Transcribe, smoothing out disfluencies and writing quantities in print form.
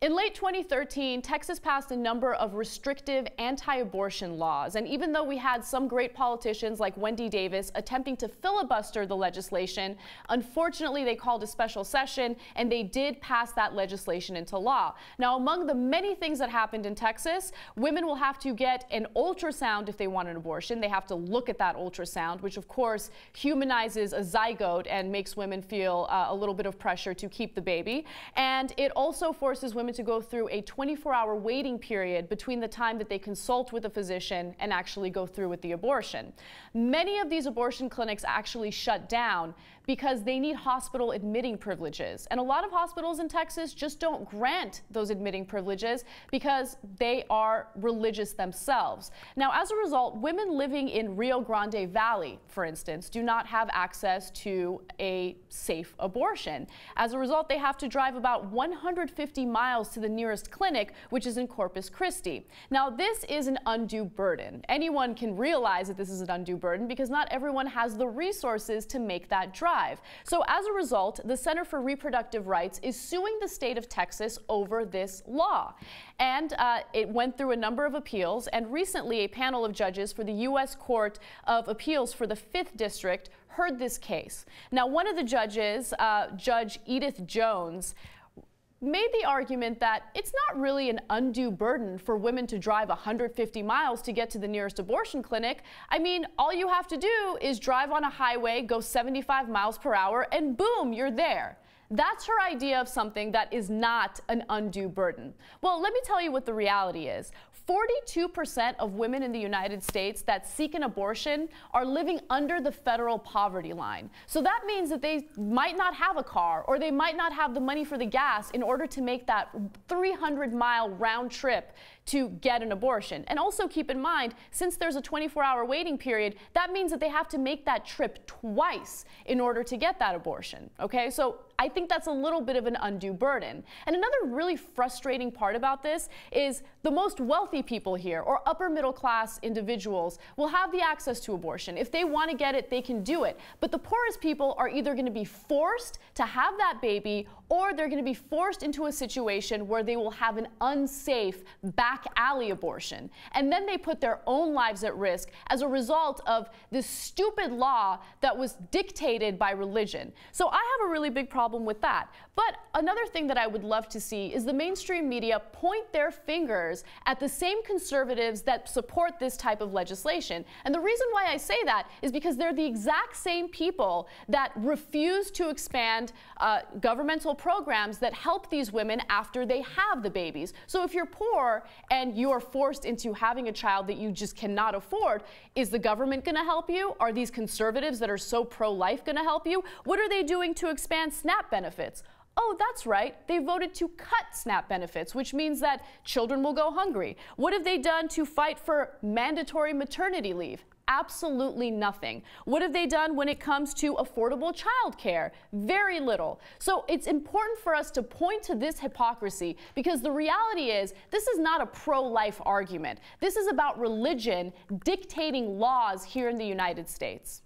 In late 2013, Texas passed a number of restrictive anti-abortion laws, and even though we had some great politicians like Wendy Davis attempting to filibuster the legislation, unfortunately they called a special session and they did pass that legislation into law. Now, among the many things that happened in Texas, women will have to get an ultrasound if they want an abortion. They have to look at that ultrasound, which of course humanizes a zygote and makes women feel a little bit of pressure to keep the baby. And it also forces women to go through a 24-hour waiting period between the time that they consult with a physician and actually go through with the abortion. Many of these abortion clinics actually shut down because they need hospital admitting privileges. And a lot of hospitals in Texas just don't grant those admitting privileges because they are religious themselves. Now, as a result, women living in Rio Grande Valley, for instance, do not have access to a safe abortion. As a result, they have to drive about 150 miles to the nearest clinic, which is in Corpus Christi. Now, this is an undue burden. Anyone can realize that this is an undue burden because not everyone has the resources to make that drive. So as a result, the Center for Reproductive Rights is suing the state of Texas over this law. And it went through a number of appeals, and recently a panel of judges for the U.S. Court of Appeals for the 5th District heard this case. Now, one of the judges, Judge Edith Jones, made the argument that it's not really an undue burden for women to drive 150 miles to get to the nearest abortion clinic. I mean, all you have to do is drive on a highway, go 75 miles per hour, and boom, you're there. That's her idea of something that is not an undue burden. Well, let me tell you what the reality is. 42% of women in the United States that seek an abortion are living under the federal poverty line. So that means that they might not have a car, or they might not have the money for the gas in order to make that 300-mile round trip to get an abortion. And also keep in mind, since there's a 24-hour waiting period, that means that they have to make that trip twice in order to get that abortion. Okay, so I think that's a little bit of an undue burden. And another really frustrating part about this is the most wealthy people here, or upper middle class individuals, will have the access to abortion. If they want to get it, they can do it. But the poorest people are either going to be forced to have that baby, or they're going to be forced into a situation where they will have an unsafe back alley abortion. And then they put their own lives at risk as a result of this stupid law that was dictated by religion. So I have a really big problem with that. But another thing that I would love to see is the mainstream media point their fingers at the same conservatives that support this type of legislation. And the reason why I say that is because they're the exact same people that refuse to expand governmental programs that help these women after they have the babies. So if you're poor and you are forced into having a child that you just cannot afford, is the government going to help you? Are these conservatives that are so pro-life going to help you? What are they doing to expand SNAP benefits? Oh, that's right. They voted to cut SNAP benefits, which means that children will go hungry. What have they done to fight for mandatory maternity leave? Absolutely nothing. What have they done when it comes to affordable childcare? Very little. So it's important for us to point to this hypocrisy, because the reality is this is not a pro-life argument. This is about religion dictating laws here in the United States.